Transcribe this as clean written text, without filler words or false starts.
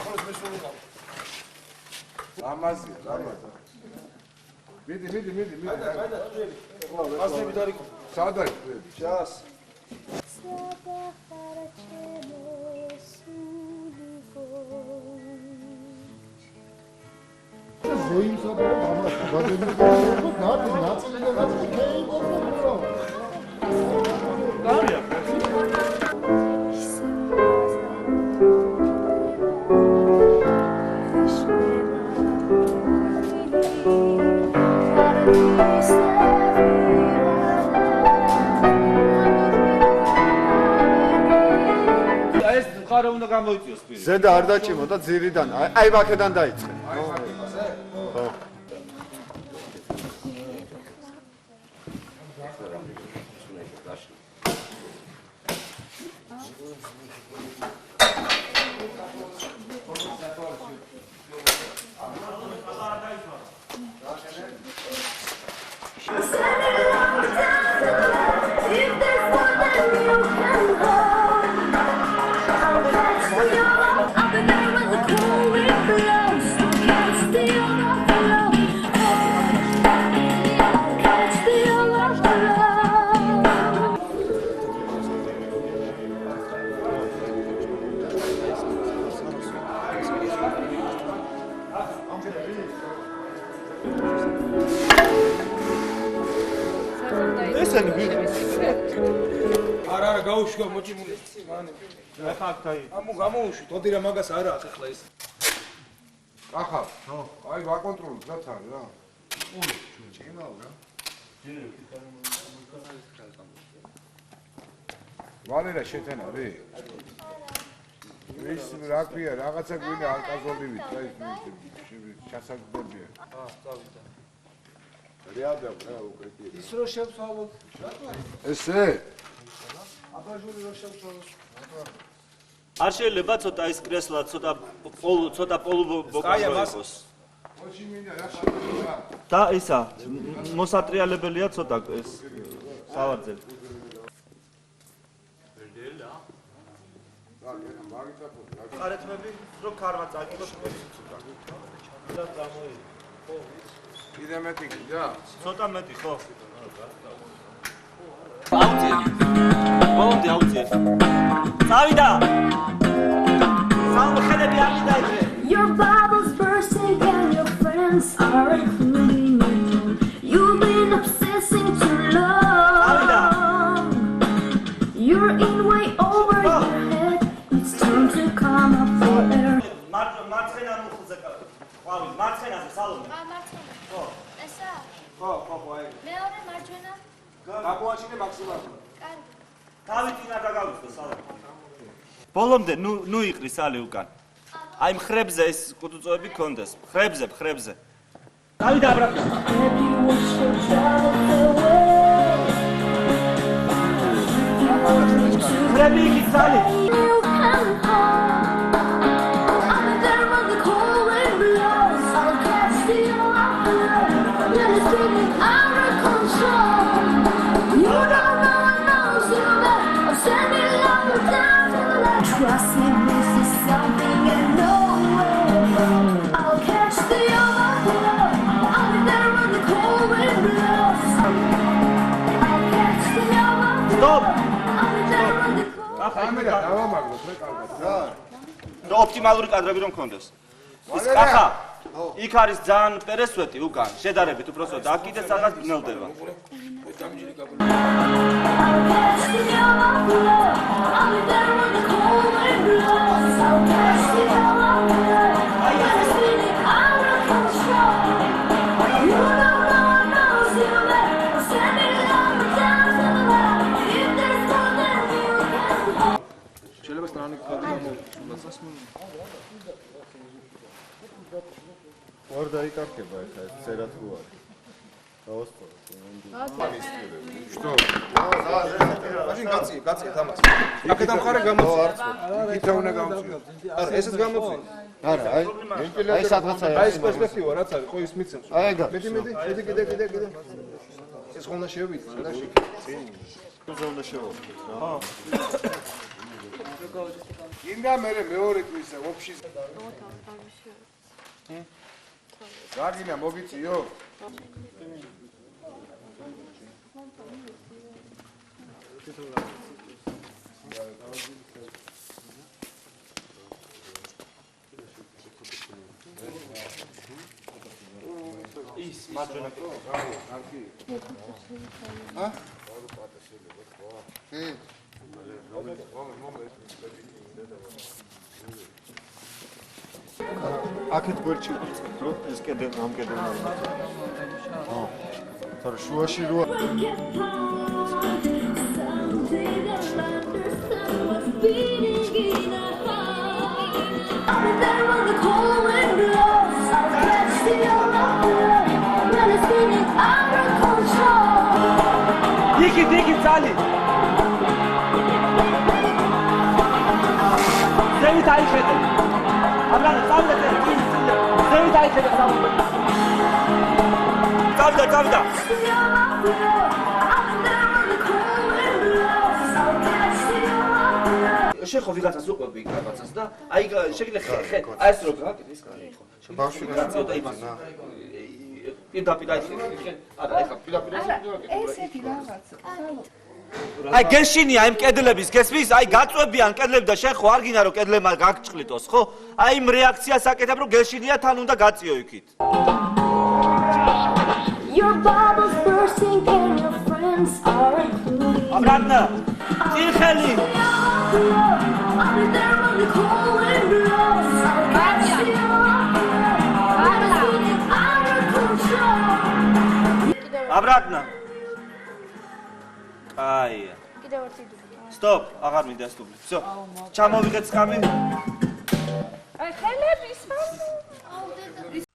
ახლოს მისული ყავ. ლამაზია. მიდი. აიდა, ჭიერი. ასები დარიკო. სადა ჩას. უნდა გამოიწვიოს პირი. ზედა არ დაჭიმო და ძირიდან, აი ვაკედან დაიწყე. ხო. არა გაუშვი მოჭიმული მანე ახლა აქ დაი ამო გამოუშვი თოდი რა მაგას არა აქვს ახლა ეს ახალ ხო აი ვაკონტროლებ რა თან რა ჭიმაო რა ვალერა შეთანა რე ის რა ქვია რაღაცა გვინდა ალკაზოლივით რა ის ჩასაგდებია წავიდა რეადა რა უკრიტი ის რო შევცვალოთ ესე აბაჟური რო შევცვალოთ არ შეიძლება ცოტა ის კრესლა ცოტა პოლუბოკა იყოს ოჩიმინა რა შეგვიძლია და ისა მოსატრიალებელია ცოტა ეს სავარძელი ხარეთმები რო ქარმა წაკიდოს ცოტა და გამოი ხო კიდე მეტი გინდა ცოტა მეტი ხო აუძიე წავიდა სამხედროები არ დაიჭრე Your bubbles bursting and your friends are including you. You've been obsessing too long. You're in way over your head. It's time to come up for air. მარცხენა მუხლზე ყავი მარცხენაზე სალომე მარცხენა ხო ესა ხო აი მეორე მარჯვენა გაგვაჩინე მაქსიმალურად კარგი თავი წინა დაგავიწყო სალომე ბოლომდე ნუ იყრის ალი უკან აი მხრებზე ეს კუტუწოები გქონდეს მხრებზე დავიდა აბრაკი მხრები იქით სალი Trust me, this is something I know. I'll catch the overflow. I'll be there when the cold wind blows. I'll catch the overflow. I'll be there when the cold. კამერა დავამაგროთ მე კარგად რა და ოპტიმალური კადრები რომ გქონდეს ის კახა იქ არის ძალიან პერესვეტი უკან შედარებით უბრალოდ აქ კიდე სადღაც ბნელდება I'll catch the overflow. I'll be there when the cold wind blows. I'll catch the overflow. I'm gonna spin it out of control. You don't know you better. I'm standing on the down to the left. If there's more than you can hold. შეიძლება სტრანი გადამოვწოს ორ დაიკარგება ახლა ეს წერა თუ არის დაოსწორე что მაშინ გაწია თამაში აქედან მხარე გამოწია იქით უნდა გამწიო არა ესეც გამოწია არა აი სადღაცა აი ეს პერსპექტივა რაც არის ხო ის მიცემს აი ეგ მეტი კიდე ეს ხონდა შევიდეთ რა შეკი ზონდა შევო გინდა მე მეორე კვირისა ოფშის გაგინა მოგიწიო ის მარჯვენა აქეთ გვერდში ვწყო ეს კედელ ამ კედელთან თორე შუაში რო იქით ძალი ზევით აიხედე აბრანა წავდა ზევით აიხედე წავდა შეხო ვიღაცას უყვები რაღაცას და აი შეგიძლია ხე აი ეს რო გაკეთე ეს კარი ხო ბავშვი გაწიოდა იმას პირდაპირ აი არა ეხა პირდაპირ ესეთი რაღაცა. აი გეშინია იმ კედლების გესმის აი გაწვებიან კედლები და შენ ხო არ გინდა რომ კედლებმა გაგჭყლიტოს ხო აი იმ რეაქციას აკეთებ რომ გეშინია თან უნდა გაწიო იქით Your bubbles bursting and your friends are including. აბრანა წიხელი I'll be there when the cold wind blows. I'll catch you up. I'm feeling out of control. აბრანა აი კიდევ ერთი დუბლი. სტოპ აღარ მინდა ეს დუბლი всё ჩამოვიღეთ სკამი აი ხელები სამ აუ დედა